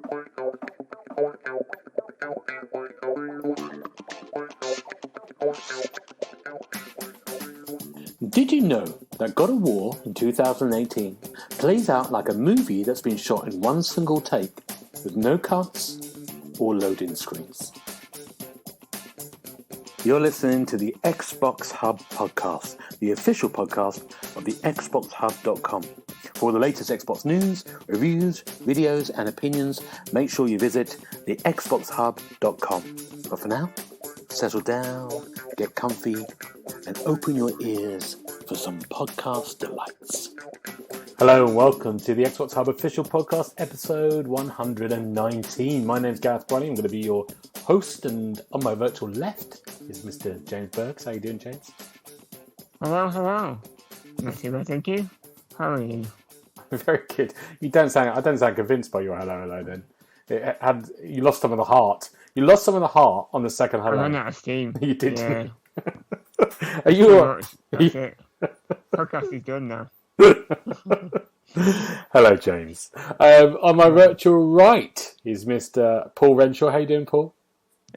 Did you know that God of War in 2018 plays out like a movie that's been shot in one single take with no cuts or loading screens? You're listening to the Xbox Hub Podcast, the official podcast of the TheXboxHub.com. For all the latest Xbox news, reviews, videos and opinions, make sure you visit the TheXboxHub.com. But for now, settle down, get comfy, and open your ears for some podcast delights. Hello and welcome to the Xbox Hub Official Podcast, episode 119. My name's Gareth. I'm going to be your host, and on my virtual left is Mr. James Burks. How you doing, James? Hello. Not too bad, thank you. How are you? Very good. I don't sound convinced by your hello then. You lost some of the heart. You lost some of the heart on the second hello. I ran out of steam. You did. Yeah. Are you alright? That's it. Podcast is done now. Hello, James. On my virtual right is Mr. Paul Renshaw. How you doing, Paul?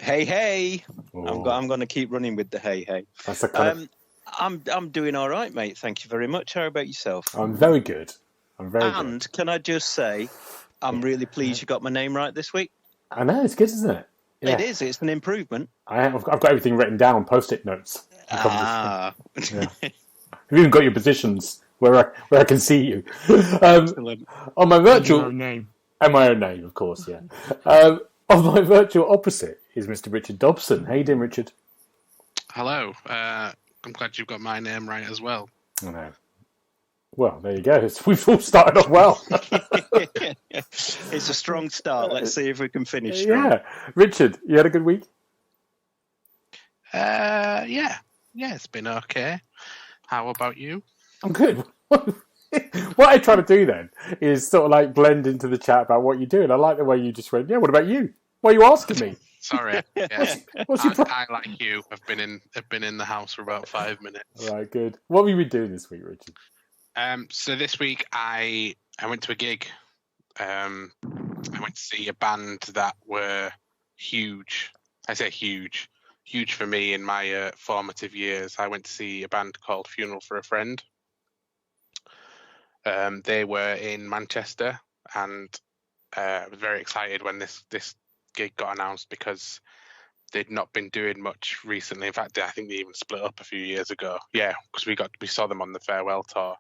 Hey. Oh. I'm going to keep running with the hey. That's a kind I'm doing all right, mate. Thank you very much. How about yourself? I'm very good. Good. Can I just say, I'm really pleased you got my name right this week. I know, it's good, isn't it? Yeah. It is. It's an improvement. I've got everything written down, post-it notes. Yeah. I've even got your positions where I can see you. Excellent. On my virtual... Your own name. And my own name, of course, yeah. On my virtual opposite is Mr. Richard Dobson. How you doing, Richard? Hello. I'm glad you've got my name right as well. I know. Well, there you go. We've all started off well. It's a strong start. Let's see if we can finish strong. Yeah. Richard, you had a good week? Yeah, it's been okay. How about you? I'm good. What I try to do then is sort of like blend into the chat about what you're doing. I like the way you just went, yeah, what about you? Why are you asking me? Sorry. Yeah. What's your problem? I, like you, have been in the house for about 5 minutes. Right, good. What have you been doing this week, Richard? So this week I went to a gig. I went to see a band that were huge. I say huge for me in my formative years. I went to see a band called Funeral for a Friend. They were in Manchester, and I was very excited when this gig got announced because they'd not been doing much recently. In fact, I think they even split up a few years ago. Yeah, because we saw them on the farewell tour,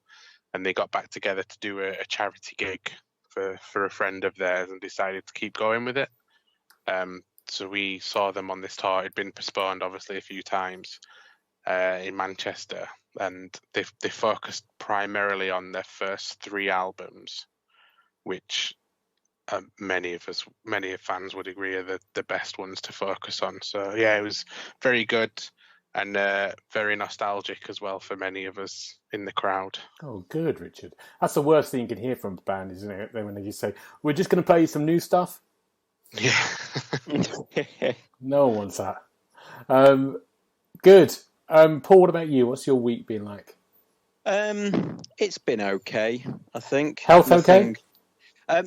and they got back together to do a charity gig for a friend of theirs, and decided to keep going with it. So we saw them on this tour. It'd been postponed, obviously, a few times in Manchester, and they focused primarily on their first 3 albums, which many of fans would agree are the best ones to focus on. So yeah, it was very good and very nostalgic as well for many of us in the crowd. Oh, good, Richard. That's the worst thing you can hear from a band, isn't it? When they just say, "We're just going to play you some new stuff." Yeah. No one wants that. Good. Paul, what about you? What's your week been like? It's been okay, I think. Health okay?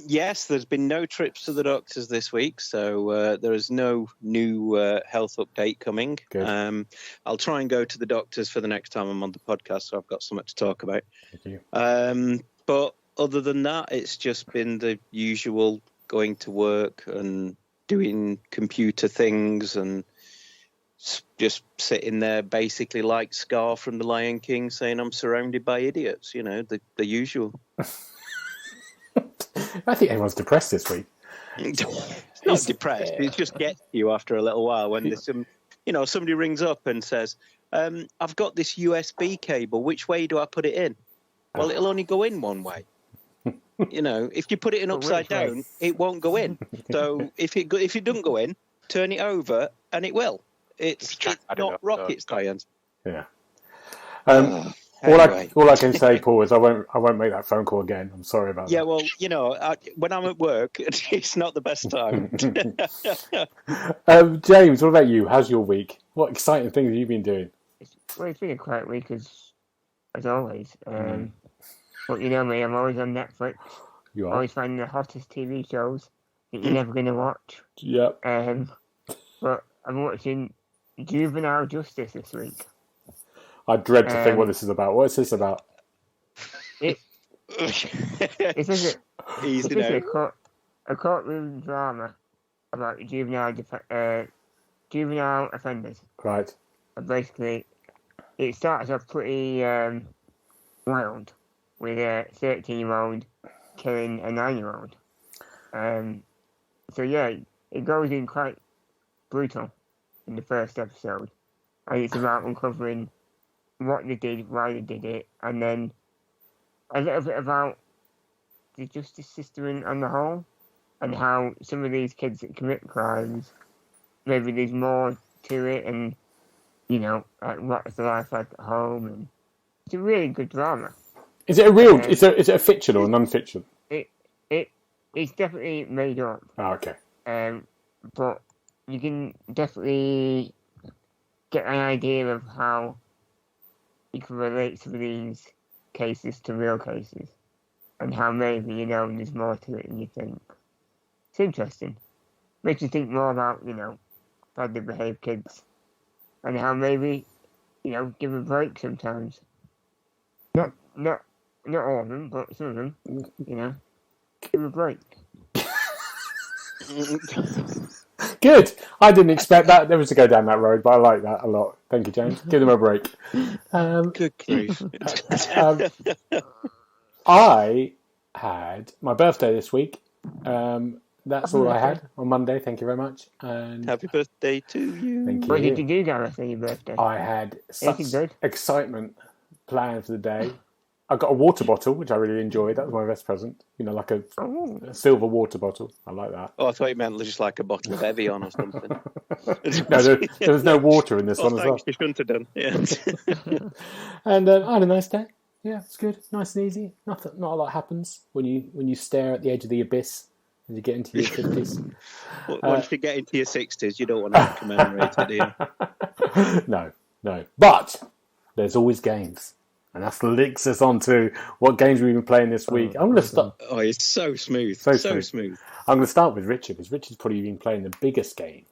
Yes, there's been no trips to the doctors this week, so there is no new health update coming. Good. I'll try and go to the doctors for the next time I'm on the podcast, so I've got something to talk about. Thank you. But other than that, it's just been the usual going to work and doing computer things and just sitting there basically like Scar from The Lion King saying I'm surrounded by idiots, the usual. I think everyone's depressed this week. It's not depressed. It just gets you after a little while when there's somebody rings up and says, I've got this USB cable. Which way do I put it in? Well, it'll only go in one way. If you put it in upside down, it won't go in. So if it doesn't go in, turn it over and it will. It's not rocket science. Yeah. Anyway. All I can say, Paul, is I won't make that phone call again. I'm sorry about that. Yeah, well, when I'm at work, it's not the best time. James, what about you? How's your week? What exciting things have you been doing? It's been a quiet week as always. But you know me, I'm always on Netflix. You are? Always finding the hottest TV shows. that you're never going to watch. Yep. But I'm watching Juvenile Justice this week. I dread to think what this is about. What is this about? It's just a courtroom drama about juvenile offenders. Right. And basically, it starts off pretty wild with a 13-year-old killing a 9-year-old. So yeah, it goes in quite brutal in the first episode, and it's about uncovering what they did, why they did it, and then a little bit about the justice system on the whole, and how some of these kids that commit crimes, maybe there's more to it, and like what's the life like at home, and it's a really good drama. Is it a real? Is it a fiction or a non-fiction? It's definitely made up. Oh, okay. But you can definitely get an idea of how you can relate some of these cases to real cases, and how maybe there's more to it than you think. It's interesting. Makes you think more about badly behaved kids, and how maybe give a break sometimes. Not all of them, but some of them. Give a break. Good. I didn't expect that. There was to go down that road, but I like that a lot. Thank you, James. Give them a break. Good grief. I had my birthday this week. That's all I had on Monday. Thank you very much. And happy birthday to you. Thank you. What did you do, Gareth, for your birthday? I had such excitement planned for the day. I got a water bottle, which I really enjoyed. That was my best present. Like a silver water bottle. I like that. Oh, I thought you meant just like a bottle of Evian or something. No, there was no water in this one as well. You shouldn't have done. Yeah. And I had a nice day. Yeah, it's good. Nice and easy. Not a lot happens when you stare at the edge of the abyss as you get into your 50s. Once you get into your 60s, you don't want to commemorate it, do you? No. But there's always games. And that links us on to what games we've been playing this week. I'm going to start. Oh, it's so smooth. So smooth. I'm going to start with Richard, because Richard's probably been playing the biggest game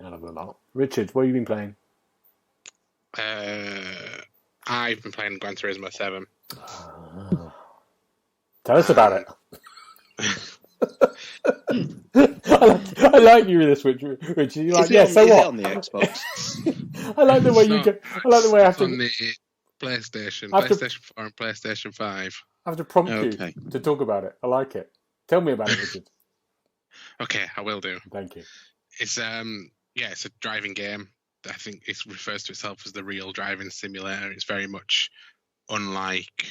out of the lot. Richard, what have you been playing? I've been playing Gran Turismo 7. Tell us about it. I like you in this, Richard. You're like, so what? On the Xbox. I like the way you go. I like the way I have to. On the PlayStation 4 and PlayStation 5. I have to prompt you to talk about it. I like it. Tell me about it, Richard. Okay, I will do. Thank you. It's it's a driving game. I think it refers to itself as the real driving simulator. It's very much unlike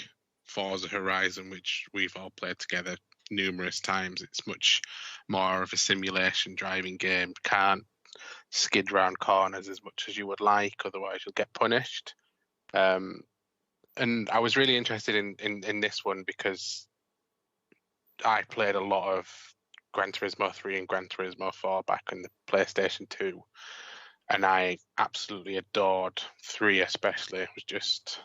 Forza Horizon, which we've all played together numerous times. It's much more of a simulation driving game. Can't skid around corners as much as you would like, otherwise you'll get punished. And I was really interested in this one because I played a lot of Gran Turismo 3 and Gran Turismo 4 back in the PlayStation 2, and I absolutely adored 3 especially. It was just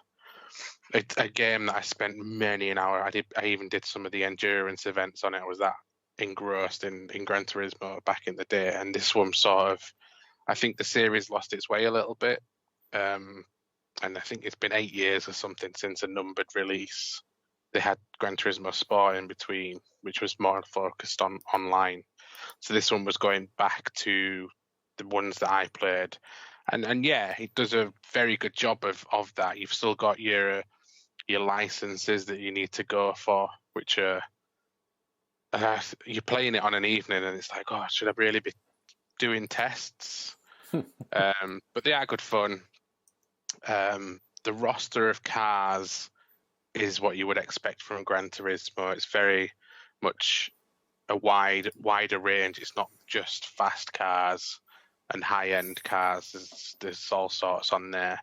it's a game that I spent many an hour. I even did some of the endurance events on it. I was that engrossed in Gran Turismo back in the day, and this one sort of, I think the series lost its way a little bit. And I think it's been 8 years or something since a numbered release. They had Gran Turismo Sport in between, which was more focused on online. So this one was going back to the ones that I played. And yeah, it does a very good job of that. You've still got your licenses that you need to go for, which are you're playing it on an evening and it's like, oh, should I really be doing tests? But they are good fun. The roster of cars is what you would expect from Gran Turismo. It's very much a wider range. It's not just fast cars and high-end cars. There's all sorts on there.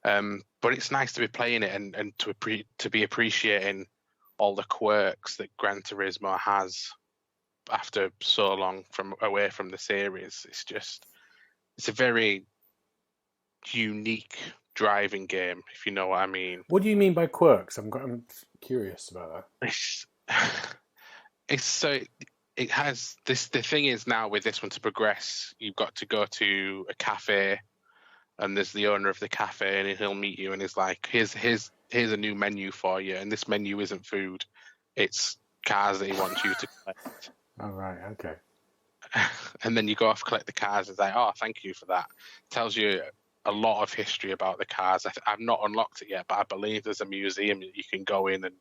But it's nice to be playing it and to be appreciating all the quirks that Gran Turismo has after so long away from the series. It's a very unique driving game, if you know what I mean. What do you mean by quirks? I'm curious about that. It's it has this. The thing is now with this one to progress, you've got to go to a cafe, and there's the owner of the cafe, and he'll meet you, and he's like, "Here's a new menu for you, and this menu isn't food, it's cars that he wants you to collect." Oh, right, okay. And then you go off, collect the cars, and it's like, "Oh, thank you for that." Tells you a lot of history about the cars. I've not unlocked it yet, but I believe there's a museum that you can go in and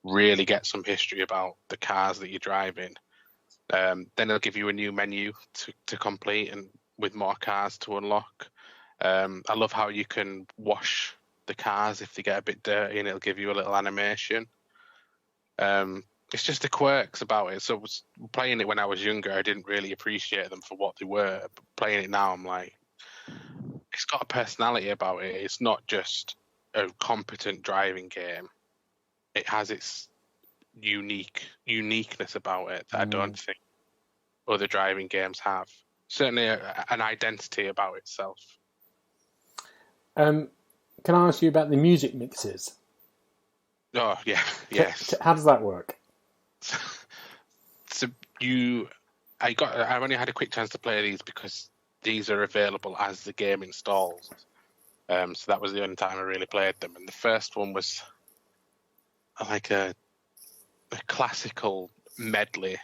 really get some history about the cars that you're driving. Then they'll give you a new menu to complete and with more cars to unlock. I love how you can wash the cars if they get a bit dirty, and it'll give you a little animation. It's just the quirks about it. So playing it when I was younger, I didn't really appreciate them for what they were. But playing it now, I'm like, it's got a personality about it. It's not just a competent driving game. It has its uniqueness about it that I don't think other driving games have. Certainly an identity about itself. Can I ask you about the music mixes? Oh yeah, yes. How does that work? So I've only had a quick chance to play these because these are available as the game installs. So that was the only time I really played them. And the first one was like a classical medley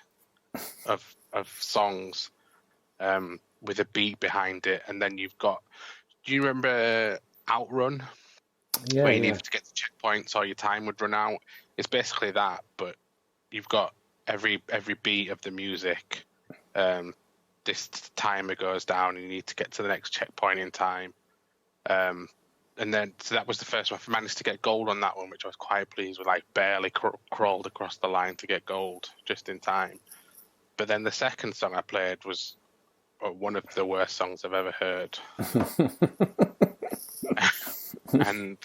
of songs with a beat behind it. And then you've got, do you remember Outrun? Yeah, where you needed to get to checkpoints or your time would run out. It's basically that, but you've got every beat of the music. This timer goes down and you need to get to the next checkpoint in time. And then, so that was the first one. I managed to get gold on that one, which I was quite pleased with. Like barely crawled across the line to get gold just in time. But then the second song I played was one of the worst songs I've ever heard. And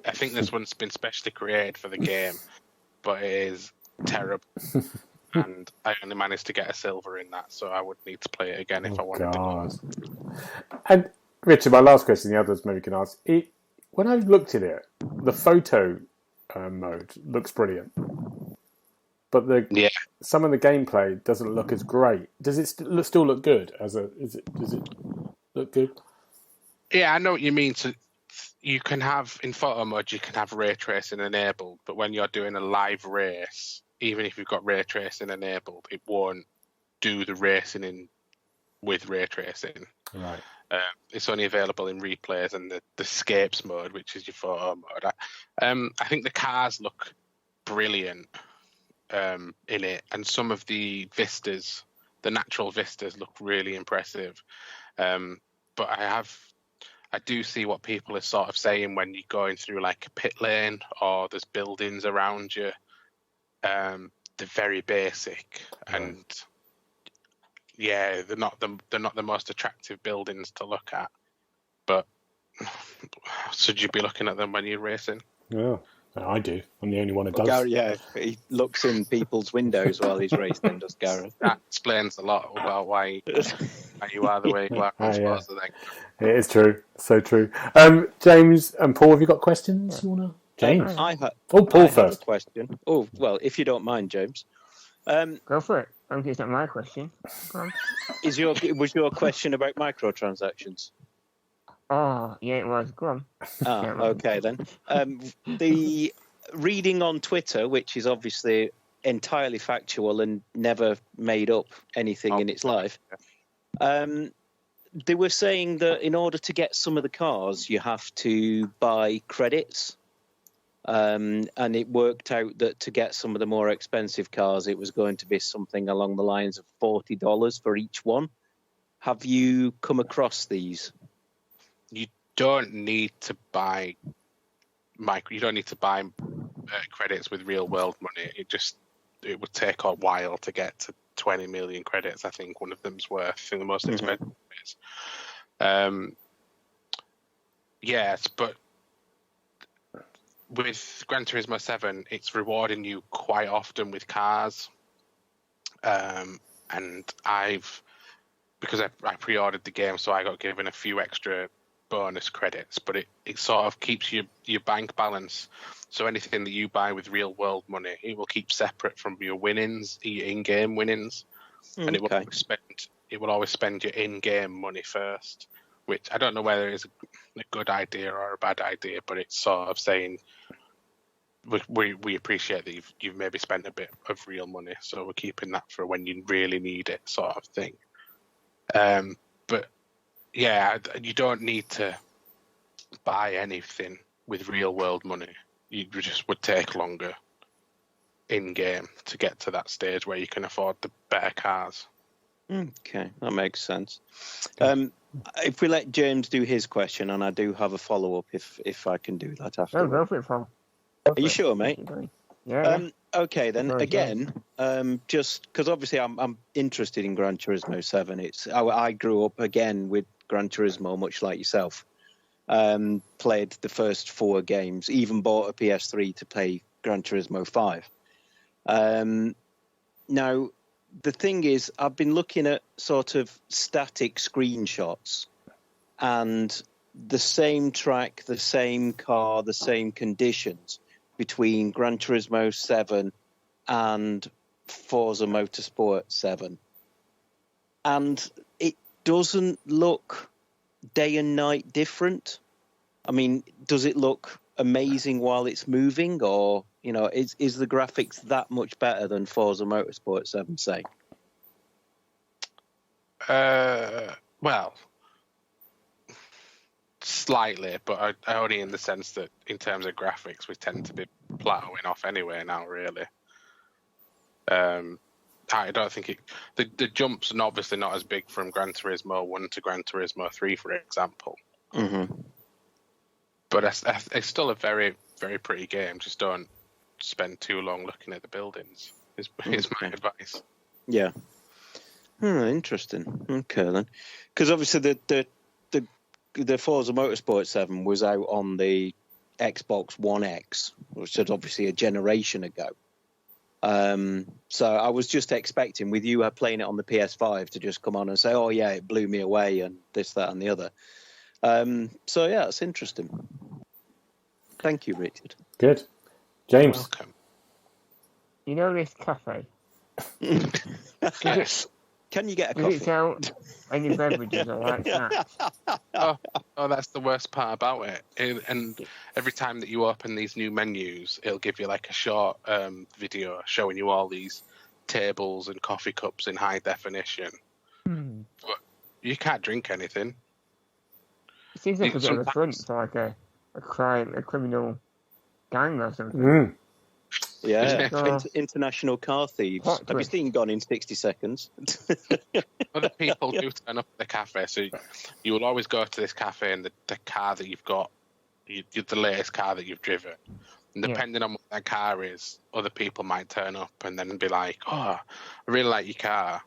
I think this one's been specially created for the game, but it is terrible. And I only managed to get a silver in that, so I would need to play it again if I wanted to go. And Richard, my last question, the others maybe can ask. When I've looked at it, the photo mode looks brilliant, but some of the gameplay doesn't look as great. Does it still look good? Does it look good? Yeah, I know what you mean. So you can have, in photo mode, you can have ray tracing enabled, but when you're doing a live race, even if you've got ray tracing enabled, it won't do the racing with ray tracing. Right. It's only available in replays and the scapes mode, which is your photo mode. I think the cars look brilliant in it, and some of the vistas, the natural vistas, look really impressive. But I do see what people are sort of saying when you're going through like a pit lane or there's buildings around you. They're very basic, and yeah, they're not the most attractive buildings to look at. But should you be looking at them when you're racing? Yeah, I do. I'm the only one who does. Gareth, yeah, he looks in people's windows while he's racing, does Gareth? That explains a lot about why you are the way you are. I suppose, I think. It is true. So true. James and Paul, have you got questions you want to? James? Paul first. A question. Oh, well, if you don't mind, James. Go for it. It's not my question. Go on. Was your question about microtransactions? Oh, yeah, it was. Go on. Okay then. The reading on Twitter, which is obviously entirely factual and never made up anything in its life, they were saying that in order to get some of the cars, you have to buy credits. And it worked out that to get some of the more expensive cars, it was going to be something along the lines of $40 for each one. Have you come across these? You don't need to buy credits with real world money. It would take a while to get to 20 million credits. I think one of them's worth in the most expensive is. Yes, but with Gran Turismo 7, it's rewarding you quite often with cars. And because I pre-ordered the game, so I got given a few extra bonus credits, but it sort of keeps your bank balance. So anything that you buy with real world money, it will keep separate from your winnings, your in-game winnings. and it will always spend your in-game money first, which I don't know whether it's a good idea or a bad idea, but it's sort of saying we appreciate that you've maybe spent a bit of real money, so we're keeping that for when you really need it, sort of thing. But yeah, you don't need to buy anything with real world money. You just would take longer in game to get to that stage where you can afford the better cars. Okay, that makes sense. If we let James do his question, and I do have a follow up if I can do that after. No, go for it, Paul. Are you sure, mate? Yeah. Okay, then Very again, just because obviously I'm interested in Gran Turismo 7. I grew up again with Gran Turismo, much like yourself. Played the first 4 games, even bought a PS3 to play Gran Turismo 5. Now, the thing is, I've been looking at sort of static screenshots, and the same track, the same car, the same conditions between Gran Turismo 7 and Forza Motorsport 7. And it doesn't look day and night different. I mean, does it look amazing while it's moving, or, you know, is the graphics that much better than Forza Motorsport 7, say? Well, slightly, but only in the sense that in terms of graphics, we tend to be plateauing off anyway now, really. I don't think the jumps are obviously not as big from Gran Turismo 1 to Gran Turismo 3, for example. Mm-hmm. But it's still a very, very pretty game. Just don't spend too long looking at the buildings, is my advice. Yeah. Interesting. Okay, then. Because obviously the Forza Motorsport 7 was out on the Xbox One X, which is obviously a generation ago. So I was just expecting, with you playing it on the PS5, to just come on and say, oh yeah, it blew me away and this, that and the other. So yeah, it's interesting. Thank you, Richard. Good. James. Welcome. You know this cafe? Yes. Can you get a Does coffee? it sell any beverages or like snacks? Oh, that's the worst part about it. And every time that you open these new menus, it'll give you like a short video showing you all these tables and coffee cups in high definition. But you can't drink anything. It seems like a bit of a front for like a criminal gang or something. Yeah, international car thieves. Have you seen Gone in 60 Seconds? Other people do turn up at the cafe, so you will always go to this cafe and the car that you've got, the latest car that you've driven. And depending on what that car is, other people might turn up and then be like, oh, I really like your car.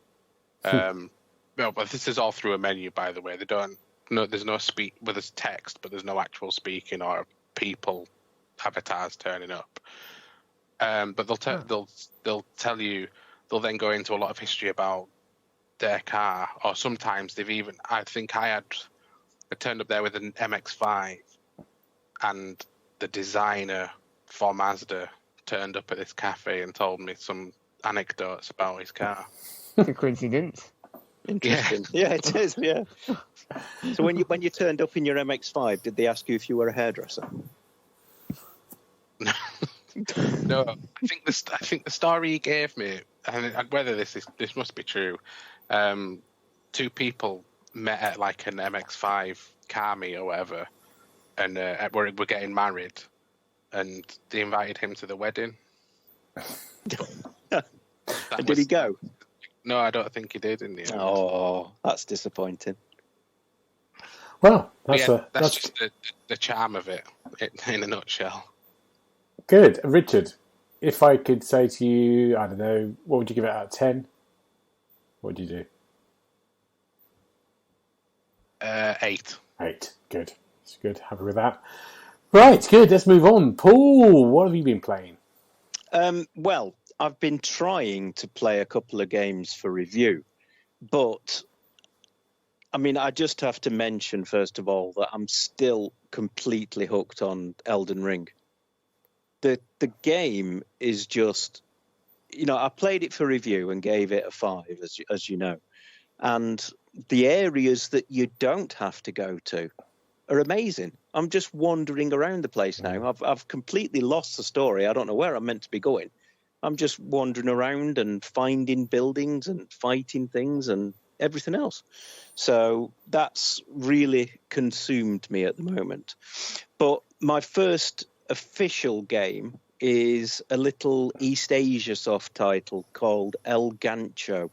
Well, but this is all through a menu, by the way. There's no speak, well, there's text, but there's no actual speaking or people, avatars turning up. But they'll tell you, they'll then go into a lot of history about their car, or sometimes I turned up there with an MX-5, and the designer for Mazda turned up at this cafe and told me some anecdotes about his car. It's a coincidence. Interesting. Yeah, it is, yeah. So when you turned up in your MX-5, did they ask you if you were a hairdresser? No, I think the story he gave me, and whether this must be true. 2 people met at like an MX-5 car meet or whatever, and were getting married, and they invited him to the wedding. Did he go? No, I don't think he did in the end. Oh, that's disappointing. Well, that's just the charm of it in a nutshell. Good. Richard, if I could say to you, I don't know, what would you give it out of 10? What would you do? 8. 8. Good. That's good. Happy with that. Right, good. Let's move on. Paul, what have you been playing? Well, I've been trying to play a couple of games for review, but I mean, I just have to mention, first of all, that I'm still completely hooked on Elden Ring. The game is just I played it for review and gave it a 5, as you know. And the areas that you don't have to go to are amazing. I'm just wandering around the place now. I've completely lost the story. I don't know where I'm meant to be going. I'm just wandering around and finding buildings and fighting things and everything else. So that's really consumed me at the moment. But my first official game is a little East Asia soft title called El Gancho.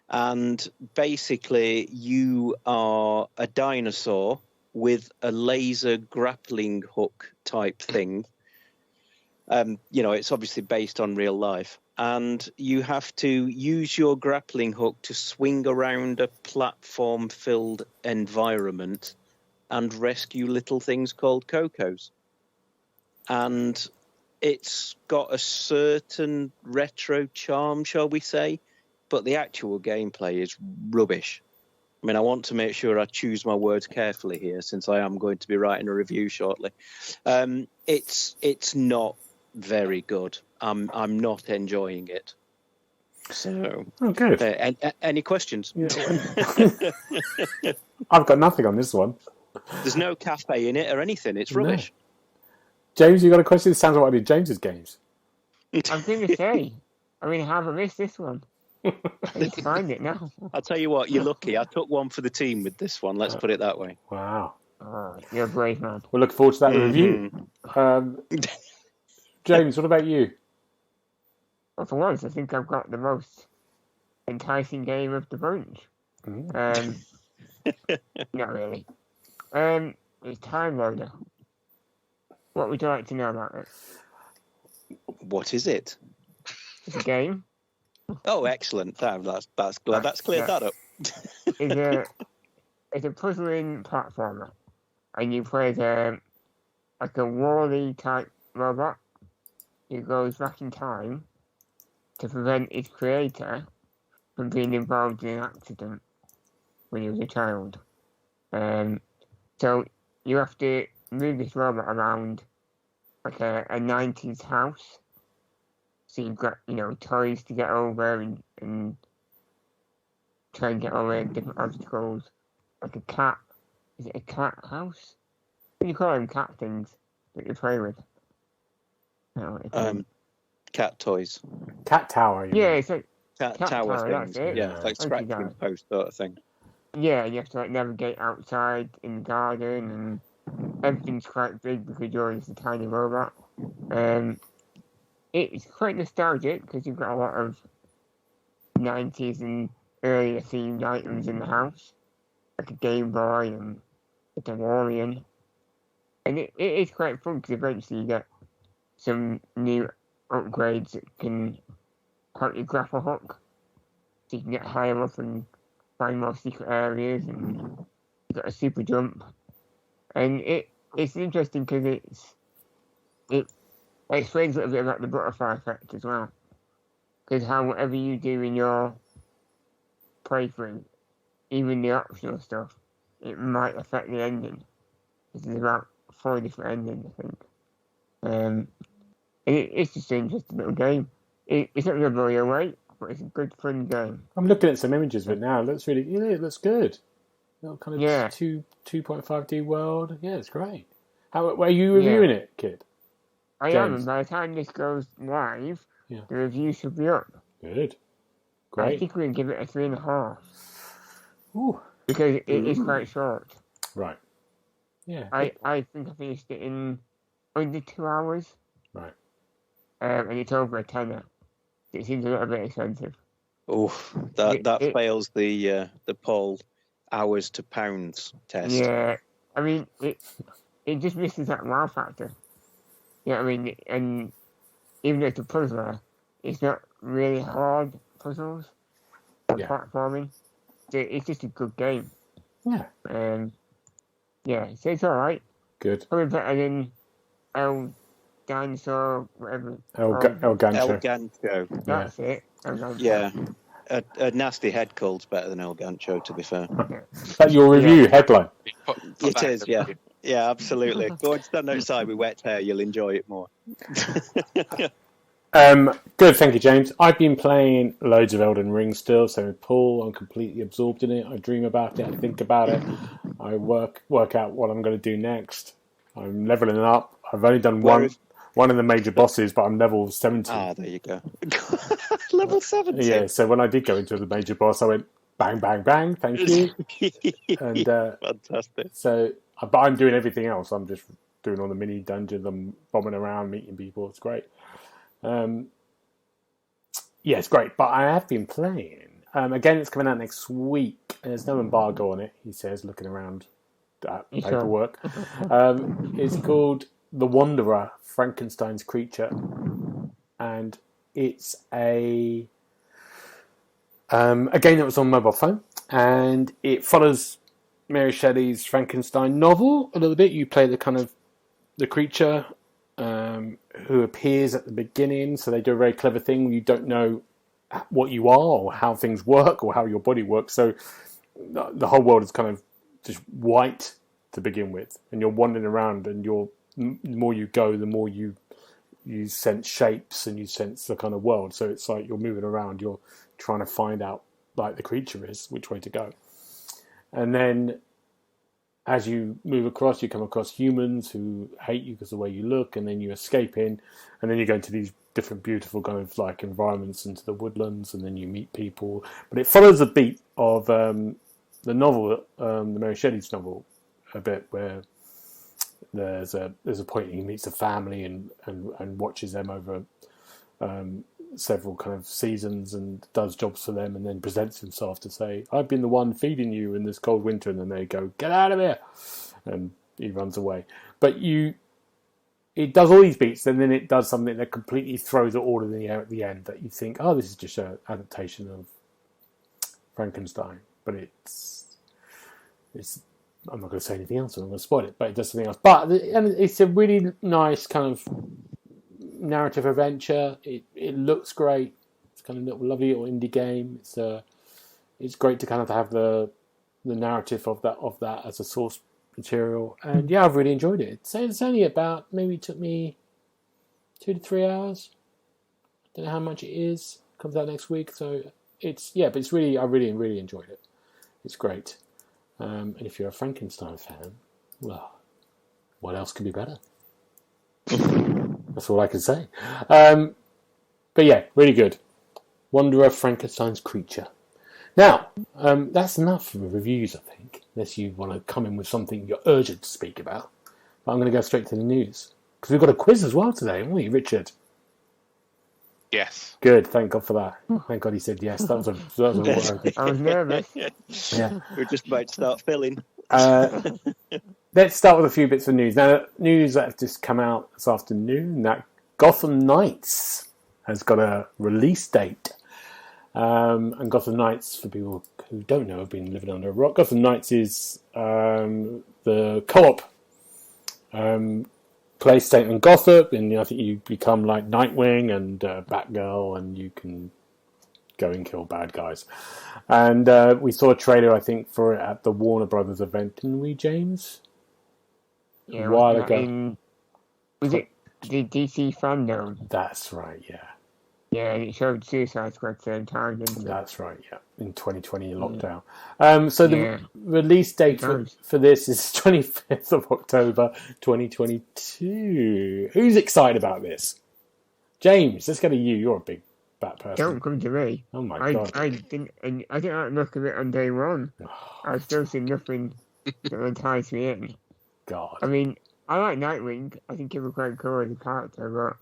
And basically you are a dinosaur with a laser grappling hook type thing. It's obviously based on real life. And you have to use your grappling hook to swing around a platform-filled environment and rescue little things called Cocos. And it's got a certain retro charm, shall we say, but the actual gameplay is rubbish. I mean, I want to make sure I choose my words carefully here, since I am going to be writing a review shortly. It's not very good. I'm not enjoying it. So, good. Any questions? Yeah. I've got nothing on this one. There's no cafe in it or anything. It's rubbish. No. James, you got a question? It sounds like one of James's games. I'm going to say, how have I missed this one? I need to find it now. I'll tell you what, you're lucky. I took one for the team with this one. Let's put it that way. Wow. Oh, you're a brave man. We'll look forward to that review. James, what about you? Well, for once, I think I've got the most enticing game of the bunch. Not really. It's Time Loader. What would you like to know about it? What is it? It's a game. Oh, excellent! That's glad that's cleared that up. It's a puzzling platformer, and you play like a Wall-E type robot who goes back in time to prevent its creator from being involved in an accident when he was a child. So you have to move this robot around like a 90s house. So you've got, toys to get over and try and get over different obstacles. Like a cat. Is it a cat house? What do you call them cat things that you play with? Cat toys. Cat tower. Yeah, it's like cat tower things. That's it. Yeah, it's like scratching post sort of thing. Yeah, you have to navigate outside in the garden, and everything's quite big because you're just a tiny robot. It's quite nostalgic because you've got a lot of 90s and earlier themed items in the house, like a Game Boy and a DeLorean. And it is quite fun because eventually you get some new upgrades that can help you grapple hook, so you can get higher up and find more secret areas, and you've got a super jump. And it's interesting because it explains a little bit about the butterfly effect as well. Because whatever you do in your playthrough, even the optional stuff, it might affect the ending. There's about 4 different endings, I think. And it's just an interesting little game. It's not going to blow you away, but it's a good, fun game. I'm looking at some images of it now. It looks it looks good. Kind of 2.5D world. Yeah, it's great. Are you reviewing it, kid? I am, and by the time this goes live, the review should be up. Good. Great. I think we're going to give it a 3.5. Ooh. Because it is quite short. Right. Yeah. I think I finished it in under 2 hours. Right. And it's over a tenner. It seems a little bit expensive. Oh, that fails the Paul hours to pounds test. Yeah. I mean, it just misses that wow factor. Yeah, I mean, and even though it's a puzzler, it's not really hard puzzles or platforming. So it's just a good game. Yeah. So it's alright. Good. Probably better than El Dinosaur, whatever. El Gancho. El Gancho. That's it. Yeah. A nasty head cold's better than El Gancho, to be fair. That's your review headline. It is, yeah. Yeah, absolutely. Go and stand outside with wet hair, you'll enjoy it more. Good, thank you, James. I've been playing loads of Elden Ring still, so with Paul, I'm completely absorbed in it. I dream about it, I think about it, I work out what I'm going to do next. I'm leveling up. I've only done one of the major bosses, but I'm level 70. Ah, there you go. Level 70. Yeah, so when I did go into the major boss, I went bang, bang, bang, thank you. And fantastic. So, but I'm doing everything else. I'm just doing all the mini dungeons. I'm bombing around, meeting people. It's great. Yeah, it's great. But I have been playing. Again, it's coming out next week. There's no embargo on it, he says, looking around at paperwork. It's called The Wanderer, Frankenstein's Creature. And it's a game that was on mobile phone. And it follows Mary Shelley's Frankenstein novel a little bit. You play the kind of the creature who appears at the beginning. So they do a very clever thing. You don't know what you are or how things work or how your body works. So the whole world is kind of just white to begin with. And you're wandering around, and the more you go, the more you sense shapes and you sense the kind of world. So it's like you're moving around. You're trying to find out, like the creature is, which way to go. And then as you move across, you come across humans who hate you because of the way you look, and then you escape in, and then you go into these different beautiful kind of like environments into the woodlands, and then you meet people. But it follows the beat of the novel, the Mary Shelley's novel, a bit, where there's a point he meets a family and watches them over several kind of seasons and does jobs for them, and then presents himself to say, I've been the one feeding you in this cold winter, and then they go, get out of here, and he runs away. But it does all these beats, and then it does something that completely throws it all in the air at the end, that you think, oh, this is just an adaptation of Frankenstein. But it's I'm not going to say anything else, I'm going to spoil it, but it does something else. But it's a really nice kind of narrative adventure. It looks great. It's kind of a lovely little indie game. It's great to kind of have the narrative of that as a source material. And yeah, I've really enjoyed it. It's only about, maybe it took me 2 to 3 hours. I don't know how much it is. It comes out next week, so but it's really, I really, really enjoyed it. It's great. And if you're a Frankenstein fan, well, what else could be better? That's all I can say. But yeah, really good. Wanderer, Frankenstein's Creature. Now, that's enough for the reviews, I think, unless you want to come in with something you're urgent to speak about. But I'm going to go straight to the news, because we've got a quiz as well today, haven't we, Richard? Yes. Good, thank God for that. Thank God he said yes. That was a I was nervous. Yeah. We're just about to start filling. Let's start with a few bits of news. Now, news that have just come out this afternoon, that Gotham Knights has got a release date. And Gotham Knights, for people who don't know, have been living under a rock. Gotham Knights is the co-op play state in Gotham, and I think you become like Nightwing and Batgirl, and you can go and kill bad guys. And we saw a trailer, I think, for it at the Warner Brothers event, didn't we, James? Yeah, a while ago. Was it the DC Fandom? That's right, yeah. Yeah, and it showed Suicide Squad at the same time, didn't it? That's right, yeah. In 2020 lockdown. So the release date for this is 25th of October 2022. Who's excited about this? James, let's go to you. You're a big Bat person. Don't come to me. Oh my God. I didn't look at it on day one. I've still seen nothing that enticed me in. God. I mean, I like Nightwing. I think he was quite cool as a character, but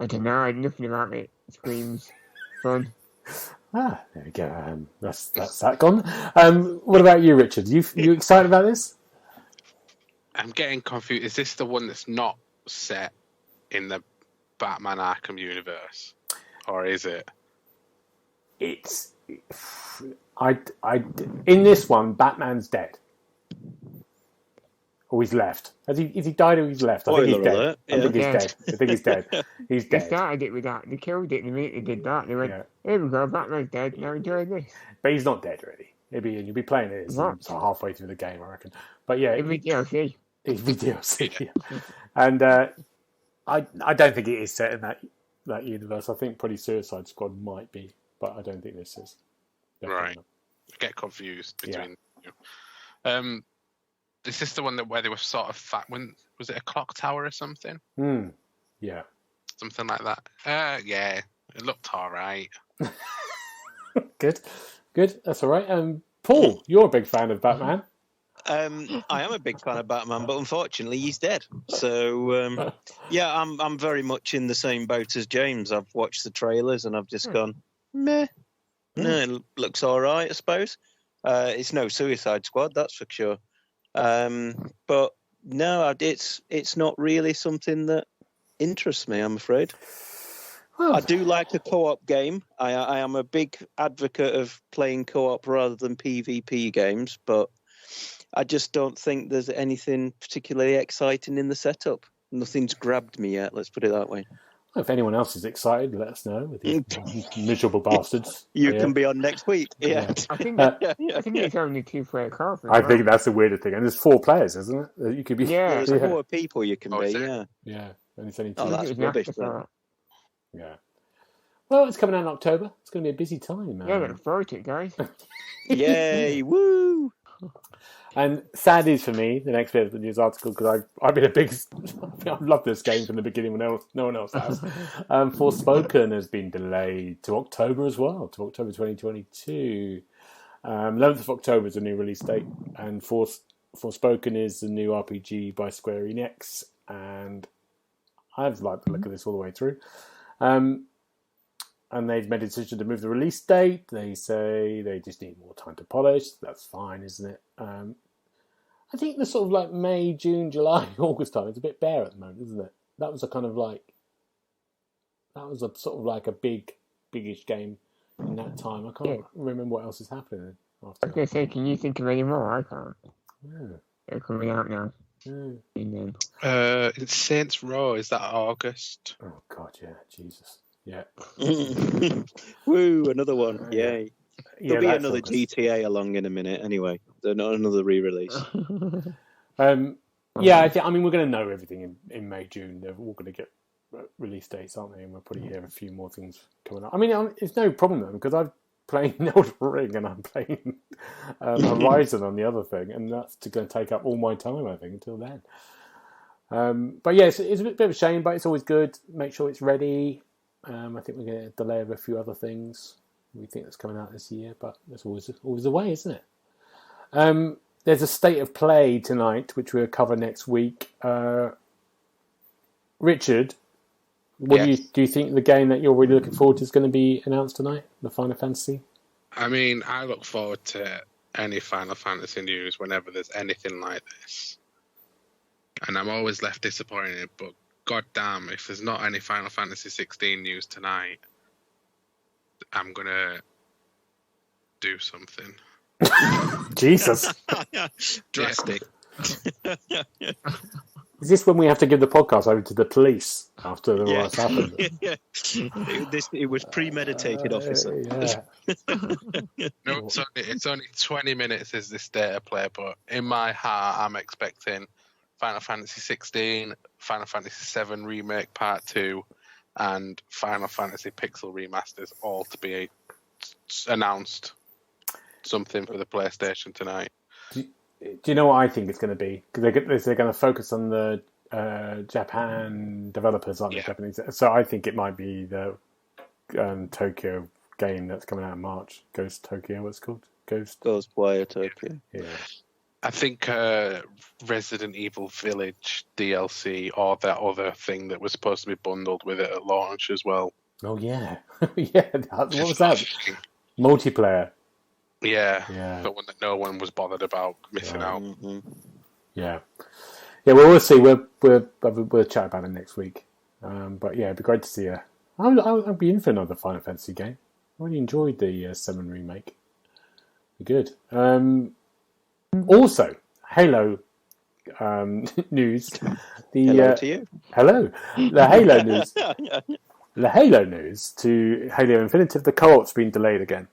I don't know. Nothing about it screams fun. There we go. That's that gone. What about you, Richard? You excited about this? I'm getting confused. Is this the one that's not set in the Batman Arkham universe, or is it? It's in this one, Batman's dead. Or he's left. Has he died or he's left? I think he's dead. I think he's dead. He's dead. They started it with that. They killed it the minute they did that. They went, here we go, Batman's dead, now enjoy this. But he's not dead, really. You'll be playing it so halfway through the game, I reckon. But yeah. It'll be DLC. It'll be DLC, yeah. And I don't think it is set in that that universe. I think probably Suicide Squad might be, but I don't think this is. Definitely Right. not. I get confused between the two. Is this the one where they were sort of fat? When was it a clock tower or something? Yeah. Something like that. Yeah, it looked all right. Good. That's all right. Paul, you're a big fan of Batman. I am a big fan of Batman, but unfortunately he's dead. So yeah, I'm very much in the same boat as James. I've watched the trailers and I've just gone, meh. No, it looks all right, I suppose. It's no Suicide Squad, that's for sure. But no, it's not really something that interests me, I'm afraid. Well, I do like a co-op game. I am a big advocate of playing co-op rather than PvP games, but I just don't think there's anything particularly exciting in the setup. Nothing's grabbed me yet, let's put it that way. if anyone else is excited, let us know. With you miserable bastards. You can be on next week. Yeah. I think it's only 2-player co-op. I think that's the weirdest thing. And there's 4 players, isn't it? You could be. Yeah. There's 4 people you can be, yeah. Yeah. And it's only 2. Oh, that's rubbish. Yeah. Well, it's coming out in October. It's going to be a busy time, man. Yeah, look forward to it, guys. Yay, woo! And sad is for me, the next bit of the news article, because I've been a big... I've loved this game from the beginning when no one else has. Forspoken has been delayed to October as well, to October 2022. 11th of October is the new release date, and Forspoken is the new RPG by Square Enix, and I've liked the look of this all the way through. And they've made a decision to move the release date. They say they just need more time to polish. That's fine, isn't it? I think the sort of like May, June, July, August time is a bit bare at the moment, isn't it? That was a sort of like a biggish game in that time. I can't remember what else is happening after I was going to say, can you think of any more? I can't. Yeah. They're coming out now. Yeah. It's Saints Row. Is that August? Oh God, yeah, Jesus, yeah. Woo, another one! Yay! There'll be another August. GTA along in a minute. Anyway, they're not another re-release. Yeah, I mean, we're going to know everything in May, June. They're all going to get release dates, aren't they? And we'll probably hear a few more things coming up. I mean, it's no problem though, because I'm playing Elden Ring and I'm playing Horizon on the other thing, and that's going to take up all my time, I think, until then. But yeah, it's a bit of a shame, but it's always good. Make sure it's ready. I think we're going to delay of a few other things we think that's coming out this year, but there's always a way, isn't it? There's a state of play tonight, which we'll cover next week. Richard, do you think the game that you're really looking forward to is going to be announced tonight, the Final Fantasy? I mean, I look forward to any Final Fantasy news whenever there's anything like this. And I'm always left disappointed, but goddamn, if there's not any Final Fantasy 16 news tonight, I'm going to do something. Jesus. Drastic. Is this when we have to give the podcast over to the police after what's happened? It was premeditated, officer. No, it's only 20 minutes is this data play, but in my heart, I'm expecting Final Fantasy 16, Final Fantasy 7 Remake Part 2, and Final Fantasy Pixel Remasters all to be announced something for the PlayStation tonight. Do you know what I think it's going to be? Because they're going to focus on the Japan developers, aren't they? Japanese. So I think it might be the Tokyo game that's coming out in March. Ghost Tokyo, what's it called? Ghostwire Tokyo. Yeah. I think Resident Evil Village DLC or that other thing that was supposed to be bundled with it at launch as well. Oh, yeah. Yeah. What was that? Multiplayer. Yeah. The one that no one was bothered about missing out. Mm-hmm. Yeah. Yeah, well, we'll see. We'll chat about it next week. But yeah, it'd be great to see her. I'd be in for another Final Fantasy game. I really enjoyed the 7 remake. Good. Also, Halo news. Hello to you. Hello. The Halo news. The Halo news to Halo Infinite. The co-op's been delayed again.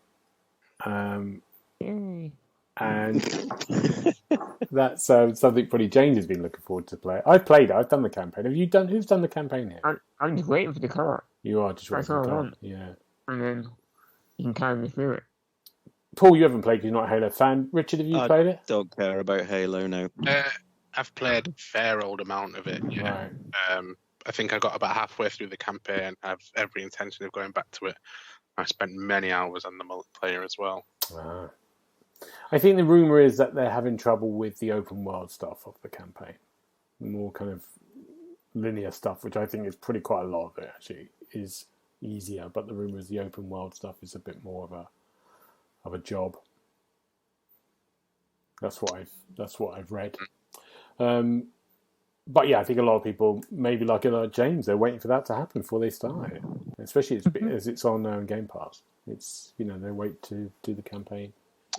And that's something pretty James has been looking forward to play. I've played it. I've done the campaign. Have you done? Who's done the campaign here? I'm just waiting for the co-op. You are just That's waiting all for I the want. Yeah. And then you can carry me through it. Paul, you haven't played because you're not a Halo fan. Richard, have you played it? Don't care about Halo now. I've played a fair old amount of it. Yeah. Right. I think I got about halfway through the campaign. I have every intention of going back to it. I spent many hours on the multiplayer as well. Ah. I think the rumour is that they're having trouble with the open world stuff of the campaign. More kind of linear stuff, which I think is pretty quite a lot of it actually is easier. But the rumour is the open world stuff is a bit more of a job. That's what I've read. But yeah, I think a lot of people, maybe like James, they're waiting for that to happen before they start it. Especially as it's on Game Pass. It's they wait to do the campaign.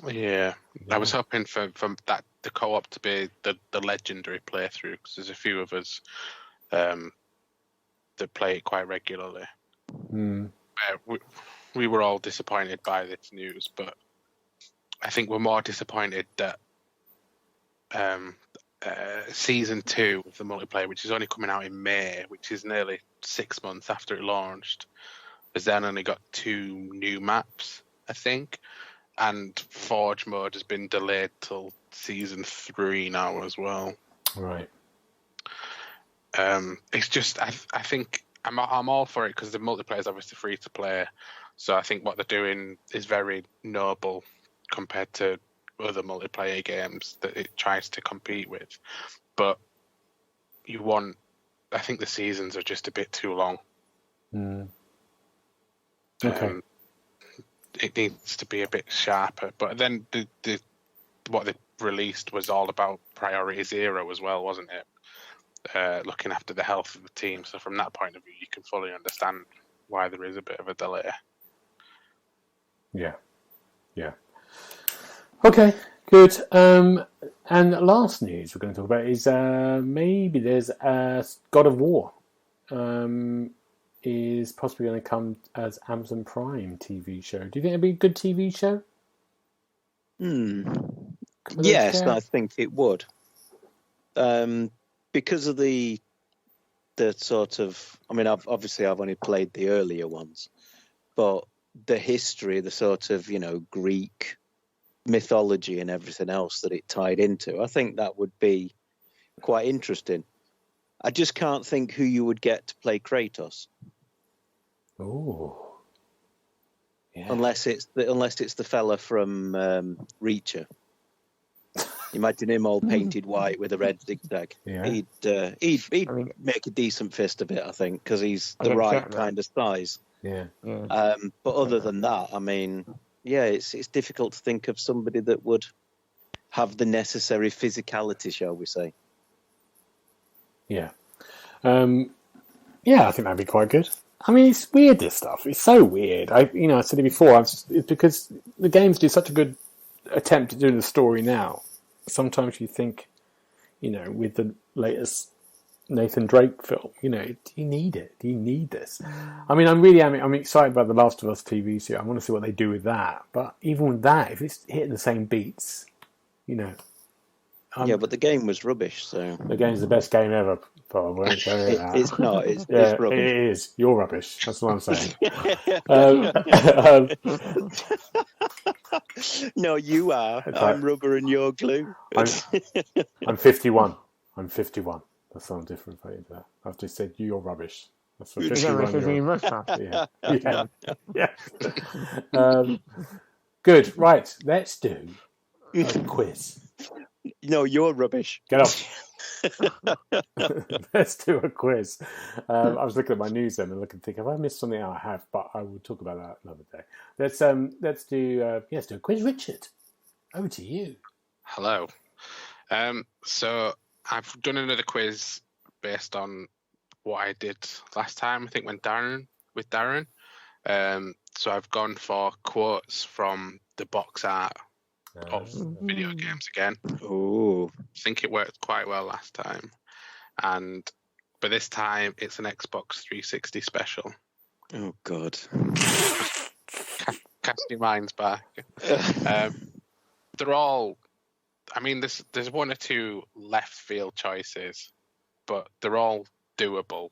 Yeah. I was hoping for that the co-op to be the legendary playthrough because there's a few of us that play it quite regularly. We were all disappointed by this news, but I think we're more disappointed that Season 2 of the multiplayer, which is only coming out in May, which is nearly 6 months after it launched, has then only got 2 new maps, I think, and Forge mode has been delayed till Season 3 now as well. Right. It's just, I think I'm all for it because the multiplayer is obviously free to play, so I think what they're doing is very noble compared to other multiplayer games that it tries to compete with. But I think the seasons are just a bit too long. Okay. It needs to be a bit sharper. But then what they released was all about Priority Zero as well, wasn't it? Looking after the health of the team. So from that point of view, you can fully understand why there is a bit of a delay. Yeah. Okay, good. And last news we're going to talk about is maybe there's God of War is possibly going to come as Amazon Prime TV show. Do you think it'd be a good TV show? Yes, I think it would. Because of the sort of, I mean, I've only played the earlier ones, but the history, the sort of, Greek mythology and everything else that it tied into, I think that would be quite interesting. I just can't think who you would get to play Kratos. Oh, yeah. Unless it's the fella from Reacher. Imagine him all painted white with a red zigzag. Yeah. He'd make a decent fist of it, I think, because he's the right kind of size. Yeah. But other than that, I mean, yeah, it's difficult to think of somebody that would have the necessary physicality, shall we say? Yeah. I think that'd be quite good. I mean, it's weird, this stuff. It's so weird. I said it before. It's because the games do such a good attempt at doing the story now. Sometimes you think, with the latest Nathan Drake film, do you need it? Do you need this? I mean, I'm excited about the Last of Us TV series. I want to see what they do with that. But even with that, if it's hitting the same beats, but the game was rubbish. So the game's the best game ever. Probably. It's not. It's rubbish. It is. You're rubbish. That's what I'm saying. No, you are. I'm rubber and you're glue. I'm 51. I'm 51. That's something different for you there. I've just said you're rubbish. That's what 51. Yeah. Good. Right. Let's do a quiz. No, you're rubbish. Get off. Let's do a quiz. I was looking at my news then and think, have I missed something? I have, but I will talk about that another day. Let's do a quiz. Richard, over to you. Hello. So I've done another quiz based on what I did last time. I think with Darren. So I've gone for quotes from the box art of video games again. Oh, I think it worked quite well last time, but this time it's an Xbox 360 special. Oh God! Cast your minds back. They're all. I mean, there's one or two left field choices, but they're all doable.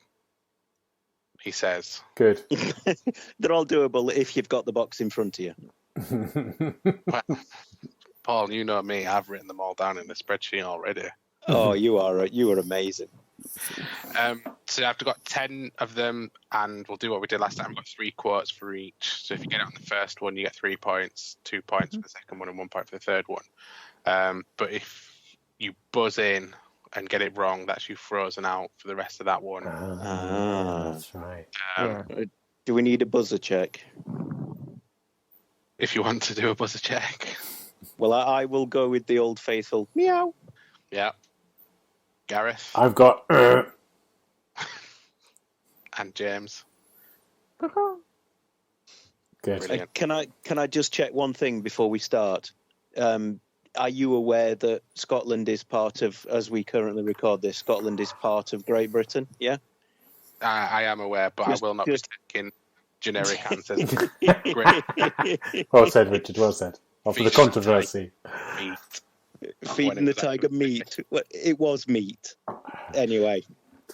he says. Good. They're all doable if you've got the box in front of you. Well, Paul, you know me. I've written them all down in the spreadsheet already. Oh, you are amazing. So I've got 10 of them, and we'll do what we did last time. We've got 3 quotes for each. So if you get it on the first one, you get 3 points, 2 points for the second one, and 1 point for the third one. But if you buzz in and get it wrong, that's you frozen out for the rest of that one. That's right. Do we need a buzzer check? If you want to do a buzzer check. Well, I will go with the old faithful meow. Yeah. Gareth. I've got... And James. Good. Brilliant. Can I just check one thing before we start? Are you aware that Scotland is part of, as we currently record this, Scotland is part of Great Britain? Yeah? I am aware, but I will not be taking generic answers. Great. Well said, Richard. Well said. For the controversy. Meat. Feeding the tiger meat. Well, it was meat. Anyway,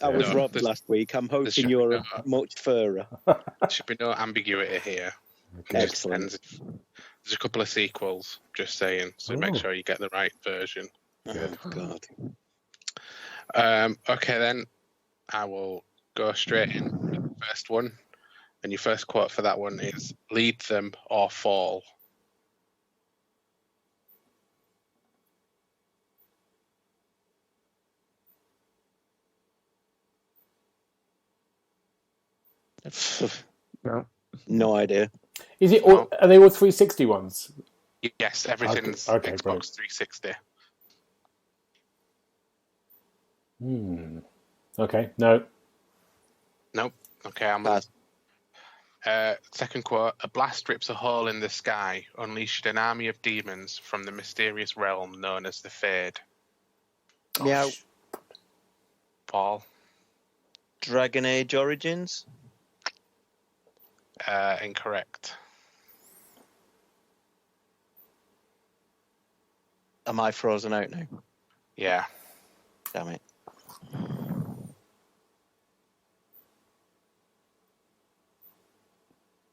I was robbed last week. I'm hoping you're much fairer. There should be no ambiguity here. Excellent. There's a couple of sequels, just saying, so make sure you get the right version. Oh, God. Okay, then I will go straight in with the first one. And your first quote for that one is, "Lead them or fall." No idea. Is it all, are they all 360 ones? Yes, everything's Okay, Xbox brilliant. 360. Okay, no. Nope. Okay, I'm Pass. Second quote: "A blast rips a hole in the sky, unleashed an army of demons from the mysterious realm known as the Fade." Meow. Paul. Dragon Age Origins? Incorrect. Am I frozen out now? Yeah. Damn it.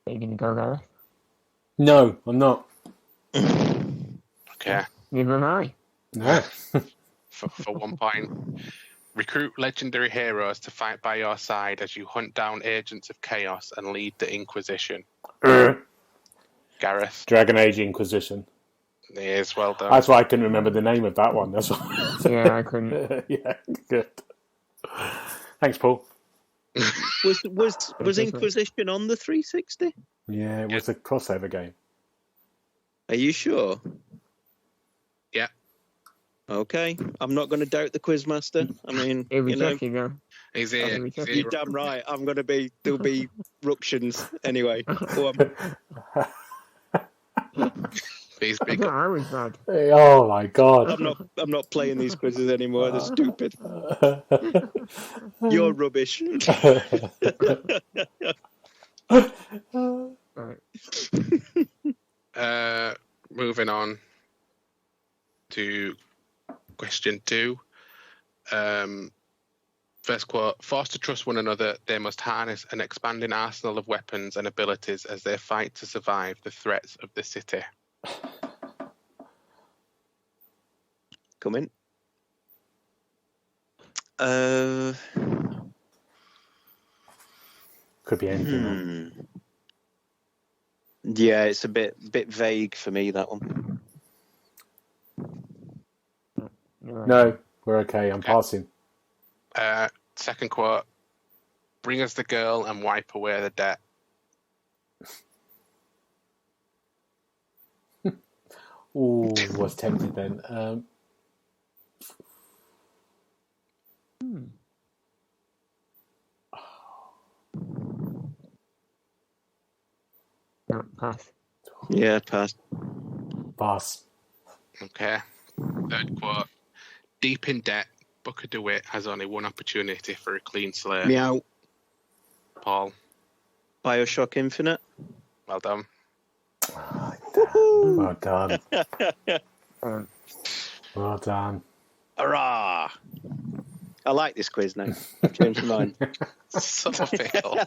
Are you going to go, Gareth? No, I'm not. Okay. Neither am I. No. For 1 point. "Recruit legendary heroes to fight by your side as you hunt down agents of chaos and lead the Inquisition." Gareth. Dragon Age Inquisition. It is, well done. That's why I couldn't remember the name of that one. That's why. Yeah, I couldn't. Yeah, good. Thanks, Paul. Was Inquisition on the 360? Yeah, it was a crossover game. Are you sure? Yeah. Okay, I'm not going to doubt the Quizmaster. I mean, It was you know, lucky, though. He's here. He's here. you're damn right. There'll be ructions anyway. Go on. He's I big. thought I was bad. Oh my god. I'm not playing these quizzes anymore. They're stupid. You're rubbish. Right. Moving on to question 2. First quote: "Forced to trust one another, they must harness an expanding arsenal of weapons and abilities as they fight to survive the threats of the city." Come in. Could be anything. Yeah, it's a bit vague for me, that one. No, we're okay. I'm passing. Second quote: "Bring us the girl and wipe away the debt." Ooh, was tempted then. No, pass. Yeah, pass. Pass. Okay. Third quote: "Deep in debt, Booker DeWitt has only one opportunity for a clean slate." Meow. Paul. Bioshock Infinite. Well done. Well done. Um, Well done. Hurrah! I like this quiz now. I've changed my mind. Such a fail.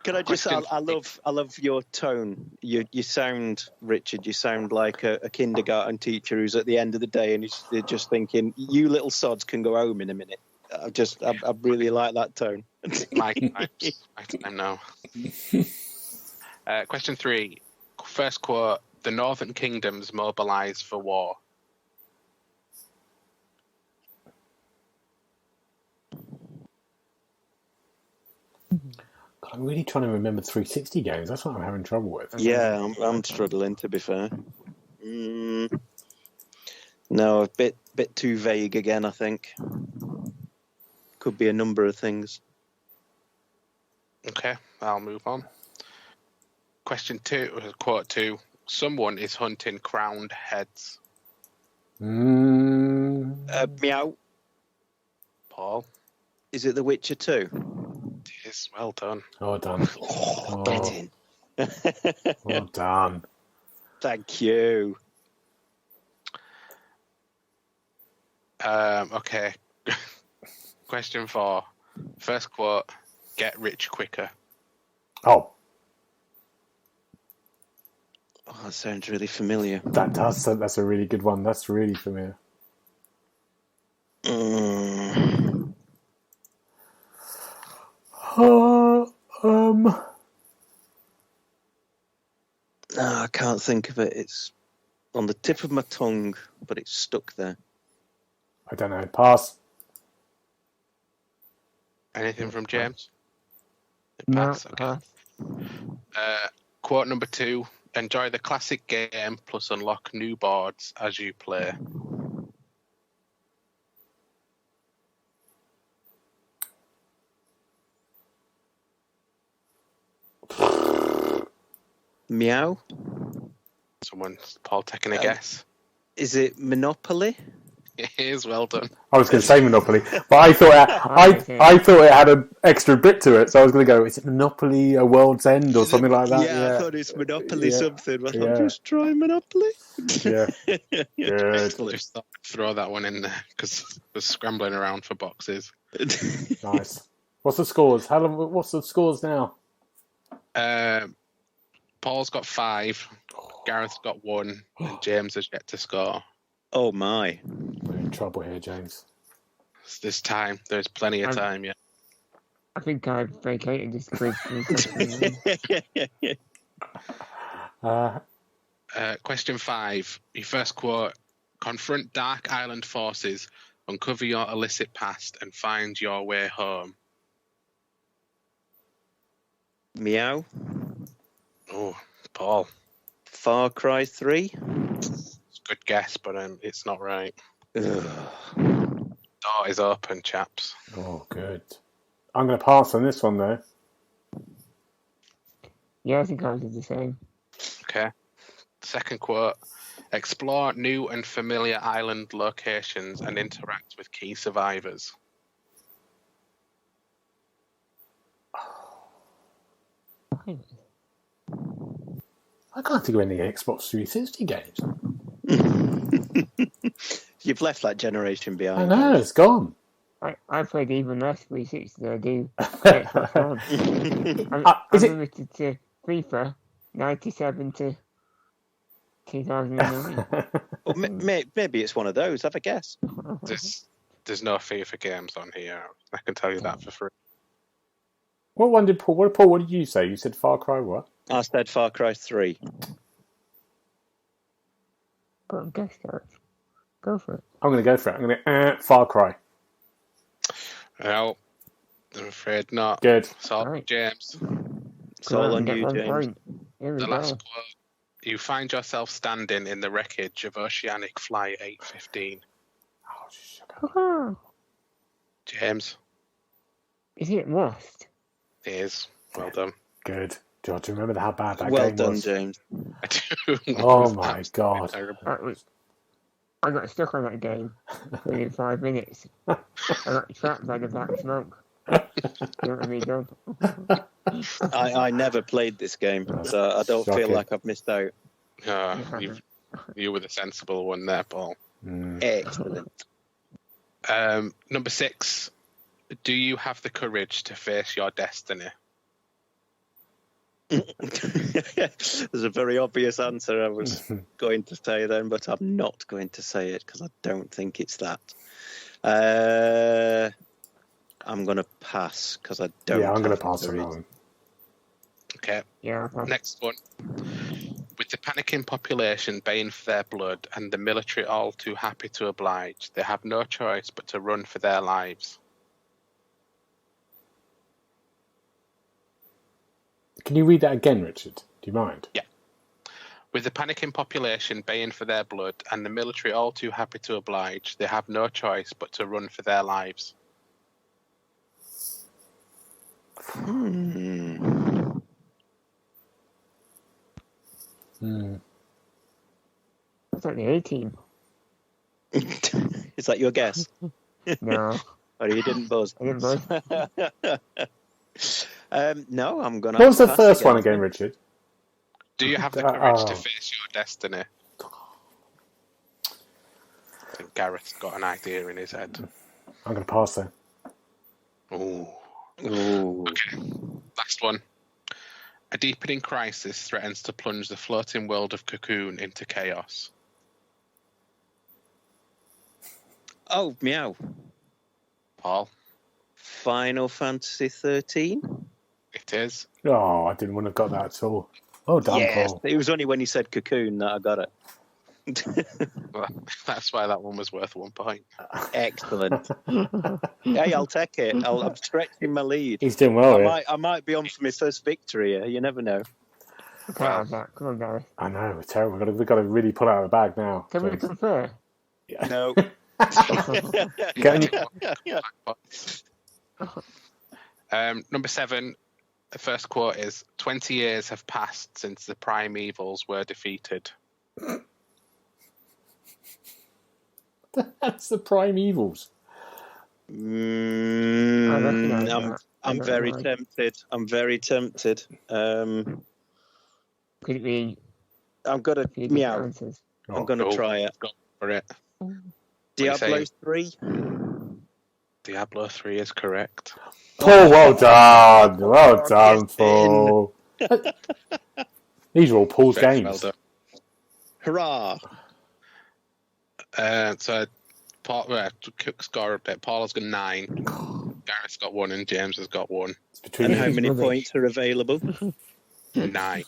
Can I just? I love your tone. You sound, Richard. You sound like a kindergarten teacher who's at the end of the day and they're just thinking, "You little sods can go home in a minute." I really like that tone. My time now. Question 3. First quote: "The Northern Kingdoms mobilise for war." I'm really trying to remember 360 games. That's what I'm having trouble with. Yeah, I'm struggling, to be fair. No, a bit too vague again, I think. Could be a number of things. Okay, I'll move on. Question 2, quote 2. "Someone is hunting crowned heads." Meow. Paul? Is it The Witcher 2? It is. Well done. Well done. Get in. Well done. Thank you. Okay. Question 4. First quote: "Get rich quicker." Oh, That sounds really familiar. that does. That's a really good one. That's really familiar. No, I can't think of it. It's on the tip of my tongue, but it's stuck there. I don't know. Pass. Anything from James? No, Pass. Okay. Quote number 2: "Enjoy the classic game plus unlock new boards as you play." Meow. Paul taking a guess? Is it Monopoly? It is. Well done. I was going to say Monopoly, but I thought it had an extra bit to it, so I was going to go, is it Monopoly, A World's End, or something like that? Yeah, I thought it's Monopoly something. I thought, Yeah. just try Monopoly. Yeah. Good. Just thought I'd throw that one in there because I was scrambling around for boxes. Nice. What's the scores? What's the scores now? Paul's got 5, Gareth's got 1, and James has yet to score. Oh my. We're in trouble here, James. There's time. There's plenty of time yet. I think I've vacated this quiz. Question 5. Your first quote: "Confront Dark Island forces, uncover your illicit past, and find your way home." Meow. Oh, Paul. Far Cry 3? It's a good guess, but it's not right. Ugh. Door is open, chaps. Oh, good. I'm going to pass on this one, though. Yeah, I think I did the same. Okay. Second quote: "Explore new and familiar island locations and interact with key survivors." I can't think of any Xbox 360 games. You've left that generation I behind. know, it's gone. I played even less 360 than I do Xbox One. I'm limited to FIFA 97 to 2009. Well, maybe it's one of those. Have a guess. There's no FIFA games on here. I can tell you that for free. What one did Paul? What did you say? You said Far Cry what? I said Far Cry 3. Go on, guess, Gareth. Go for it. I'm going to go for it. I'm going to Far Cry. No, I'm afraid not. Good. So, Right. James, It's all on Get you, one James. point. Here we the go. last quote: "You find yourself standing in the wreckage of Oceanic Flight 815." Oh, sugar. Ah, James, is it Lost? it is. Well done. Good. Do you remember how bad that Well game done, was? James. I do. Oh my God. I got stuck on that game within 5 minutes. I got trapped by the black smoke. You want me done? I never played this game, so I don't Shocking. feel like I've missed out. You were the sensible one there, Paul. Excellent. Number 6. Do you have the courage to face your destiny? There's a very obvious answer I was going to say then, but I'm not going to say it because I don't think it's that. I'm going to pass because I don't. Yeah, I'm going to pass on that one. Okay. Yeah. Next one. With the panicking population baying for their blood and the military all too happy to oblige, they have no choice but to run for their lives. Can you read that again, Richard? Do you mind? Yeah. With the panicking population baying for their blood and the military all too happy to oblige, they have no choice but to run for their lives. It's like the A-Team. Is that your guess? No. Or you didn't buzz? I didn't buzz. No, I'm going to. What was the first one again, Richard? Do you have the courage to face your destiny? I think Gareth's got an idea in his head. I'm going to pass then. Ooh. Okay. Last one. A deepening crisis threatens to plunge the floating world of Cocoon into chaos. Oh, meow. Paul? Final Fantasy 13? It is. Oh, I didn't want to have got that at all. Oh, damn, Yes, Paul. it was only when you said Cocoon that I got it. Well, that's why that one was worth 1 point. Excellent. Hey, I'll take it. I'm stretching my lead. He's doing well, yeah. I might be on for my first victory here. You never know. Come on, Gareth. I know, we're terrible. We've got to really pull out of the bag now. Can we James. confer? Yeah. No. Number 7, the first quote is, 20 years have passed since the primeval were defeated. That's the primevals. I'm very tempted. I'm very tempted. Could it be? I'm going to meow. Answers? I'm going to try it. Go for it. Diablo 3? Diablo 3 is correct. Paul, well done. Well done, Paul. These are all Paul's Very games. well done. Hurrah! So Paul, quick score a bit. Paul has got 9. Gareth's got 1 and James has got 1. And how many points are available? 9.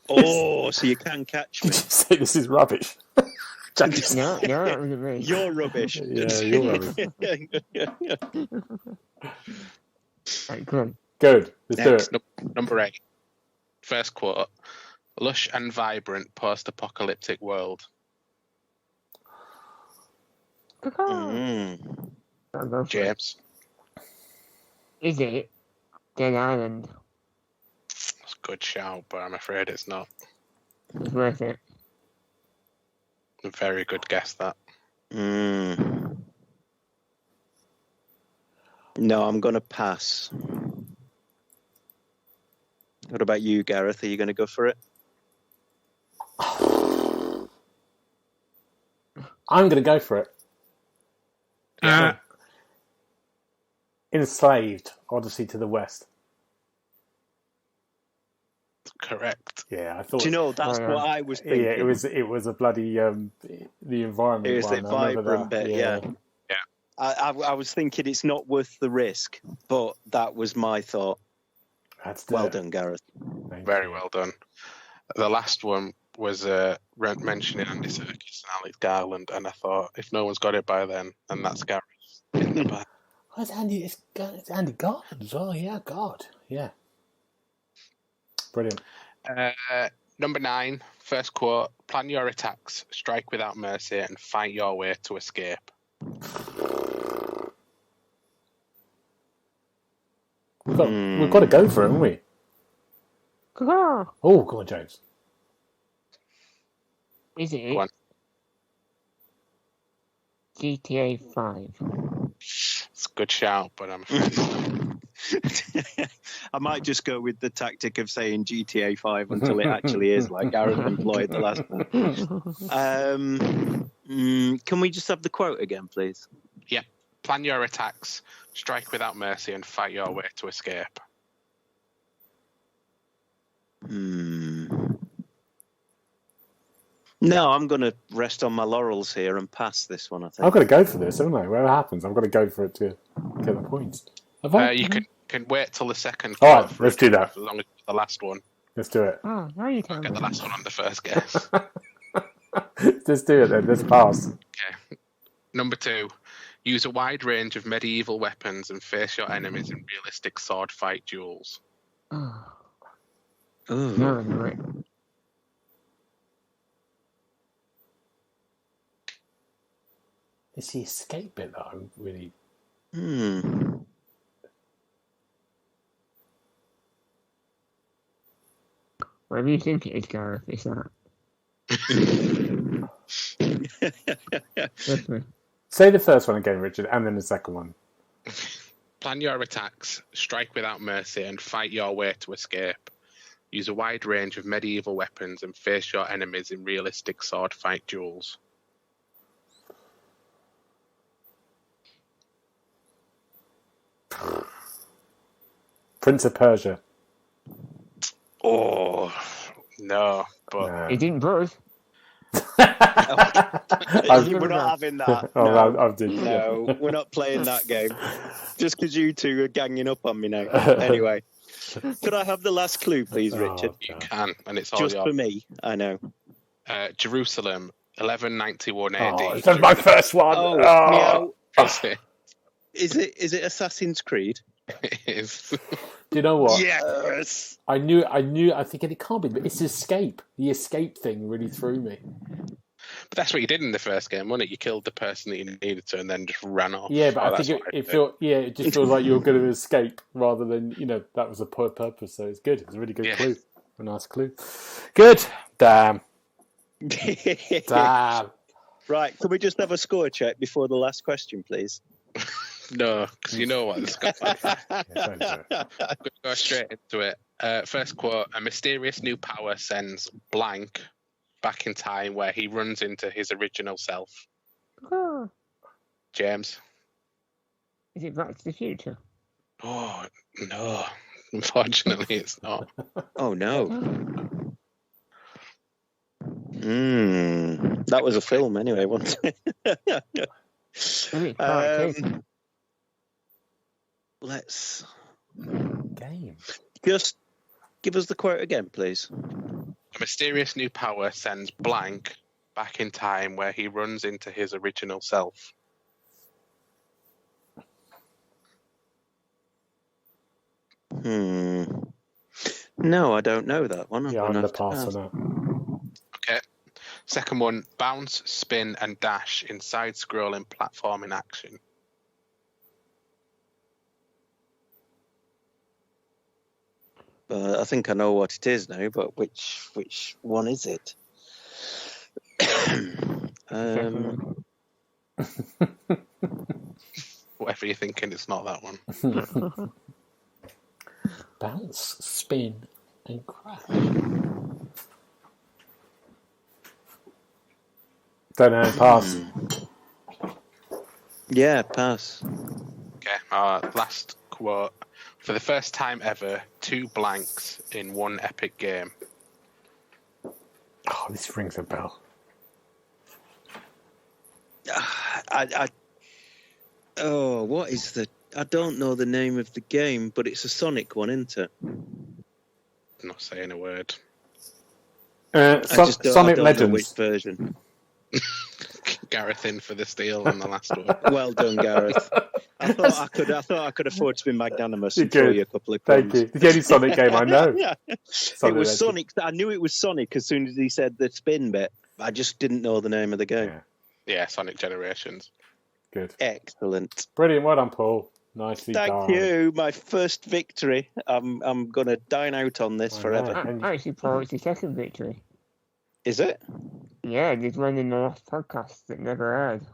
Oh, so you can catch me. Did you say this is rubbish? No, that wasn't me. You're rubbish. Yeah, you're rubbish. Right, come on. Good. Let's Next. do it. Number 8. First quote. Lush and vibrant post-apocalyptic world. Mm. I'll go for it. James. Is it Dead Island? That's a good shout, but I'm afraid it's not. It's worth it. A very good guess, that. Mm. No, I'm going to pass. What about you, Gareth? Are you going to go for it? I'm going to go for it. Enslaved, Odyssey to the West. Correct. Yeah, I thought. Do you know, that's what I was thinking. Yeah, it was a bloody the environment. It was one. the I remember vibrant that. bit, yeah. I was thinking it's not worth the risk, but that was my thought. Well done, Gareth. Very well done. The last one was mentioning Andy Serkis and Alex Garland, and I thought, if no one's got it by then that's Gareth. Oh, it's Andy. It's Andy Garland as well. Yeah, God, yeah. Brilliant. Number 9, first quote: plan your attacks, strike without mercy, and fight your way to escape. We've got to go for it, haven't we? Oh, go on, James. Is it Go on. GTA 5? It's a good shout, but I'm afraid I might just go with the tactic of saying GTA 5 until it actually is, like Gareth employed the last one. Can we just have the quote again, please? Yeah. Plan your attacks, strike without mercy, and fight your way to escape. No, I'm going to rest on my laurels here and pass this one, I think. I've got to go for this, haven't I? Whatever happens, I've got to go for it to get the points. You can wait till the second. All right, let's do that. As long as it's the last one. Let's do it. Oh, now you tell me. Get the last one on the first guess. Let's do it then. Let's pass. Okay. Number 2. Use a wide range of medieval weapons and face your enemies in realistic sword fight duels. Oh. Ooh. No. It's the escape bit that I'm really... Whatever you think it is, Gareth, it's that. Listen. Say the first one again, Richard, and then the second one. Plan your attacks, strike without mercy, and fight your way to escape. Use a wide range of medieval weapons and face your enemies in realistic sword fight duels. Prince of Persia. Oh, no, but... It didn't buzz. We're not having that. No, we're not playing that game. Just because you two are ganging up on me now. Anyway, could I have the last clue, please, Richard? You can, and it's all just yours. for me. I know. Jerusalem, 1191 AD. That's my first one. Oh. That's it. Is it Assassin's Creed? It is. Do you know what? Yes. I knew. I think it can't be, but it's escape. The escape thing really threw me. But that's what you did in the first game, wasn't it? You killed the person that you needed to, and then just ran off. Yeah, but I think it just feels like you're going to escape rather than that was a purpose. So it's good. It's a really good clue. A nice clue. Good. Damn. Right. Can we just have a score check before the last question, please? No, because you know what the score is. Don't do it. I'm going to go straight into it. First quote: a mysterious new power sends blank back in time where he runs into his original self. Oh. James? Is it Back to the Future? Oh, no. Unfortunately, it's not. Oh, no. That was a film anyway, wasn't it? Let's Game. just give us the quote again, please. A mysterious new power sends blank back in time where he runs into his original self. No, I don't know that one. Yeah, I'm going to pass on that. Okay. Second one, bounce, spin, and dash in side-scrolling platforming action. I think I know what it is now, but which one is it? Whatever you're thinking, it's not that one. Bounce, spin, and crash. Don't know. Pass. Yeah, pass. Okay, last quote. For the first time ever, 2 blanks in one epic game. Oh, this rings a bell. What is the... I don't know the name of the game, but it's a Sonic one, isn't it? Not saying a word. Sonic know Legends. which version. Gareth in for the steal on the last one. Well done, Gareth. I thought I could afford to be magnanimous and You're throw good. you a couple of Thank crumbs. you. The only Sonic game I know. Yeah. It was Sonic. I knew it was Sonic as soon as he said the spin bit. I just didn't know the name of the game. Yeah, Sonic Generations. Good. Excellent. Brilliant. Well done, Paul. Nicely done. Thank you. My first victory. I'm going to dine out on this forever. Actually, Paul, it's your second victory. Is it? Yeah, there's one in the last podcast that never aired.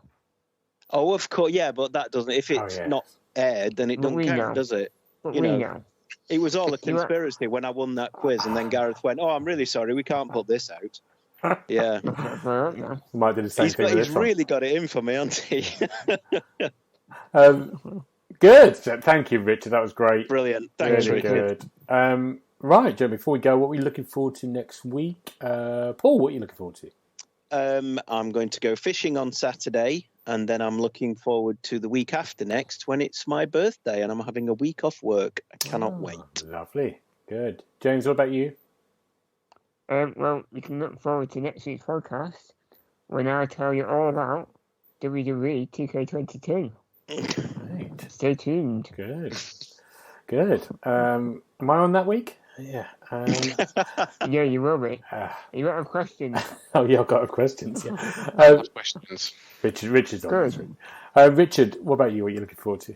Oh, of course. Yeah, but that doesn't. If it's not aired, then it doesn't count, does it? But we know. It was all a conspiracy when I won that quiz, and then Gareth went, "Oh, I'm really sorry, we can't put this out." Yeah. Might do the same thing. He's really got it in for me, hasn't he? Good. Thank you, Richard. That was great. Brilliant. Thanks, Really Richard. good. Right, Joe, before we go, what are we looking forward to next week? Paul, what are you looking forward to? I'm going to go fishing on Saturday, and then I'm looking forward to the week after next when it's my birthday and I'm having a week off work. I cannot wait. Lovely. Good. James, what about you? Well, you can look forward to next week's podcast when I tell you all about WWE 2K22. Right. Stay tuned. Good. Am I on that week? Yeah. Yeah, you will be. You got questions. Oh, yeah, I've got questions. Yeah. Questions. Richard's on Good. this week. Richard, what about you? What are you looking forward to?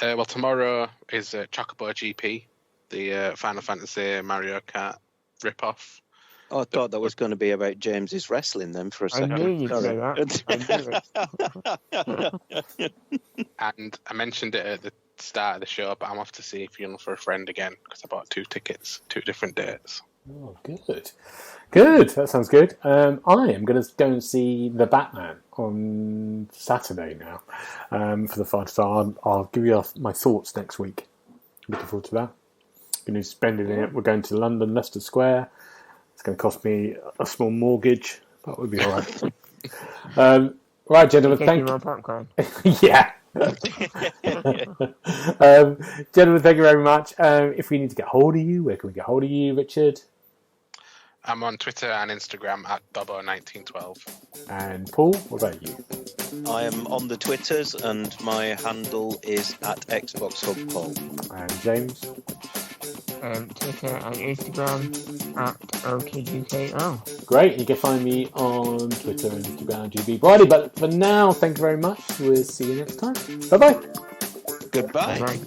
Well, tomorrow is Chocobo GP, the Final Fantasy Mario Kart rip-off. Oh, I thought that was going to be about James's wrestling then for a I second. knew you'd say that. And I mentioned it at the start of the show, but I'm off to see Funeral for a Friend again because I bought 2 tickets, 2 different dates. Oh, good. Good. That sounds good. I am going to go and see The Batman on Saturday now for the fight. So I'll give you my thoughts next week. Looking forward to that. Going to spend it in it. We're going to London, Leicester Square. It's going to cost me a small mortgage, but we'll be all right. Right, gentlemen, thank you. Popcorn. Yeah. Gentlemen, thank you very much. If we need to get hold of you, where can we get hold of you, Richard? I'm on Twitter and Instagram at Bobo1912. And Paul, what about you? I am on the Twitters and my handle is at TheXboxHub. And James? Twitter and Instagram at OKUKO. Great, you can find me on Twitter and Instagram, GB Brady. But for now, thank you very much. We'll see you next time. Bye-bye. Goodbye. Bye.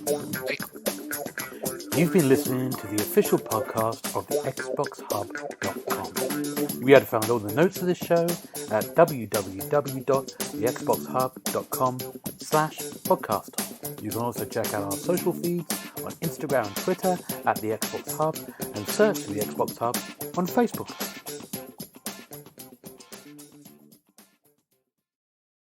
You've been listening to the official podcast of TheXboxHub.com. We had found all the notes of this show at www.TheXboxHub.com/podcast. You can also check out our social feeds on Instagram and Twitter at The Xbox Hub and search for The Xbox Hub on Facebook.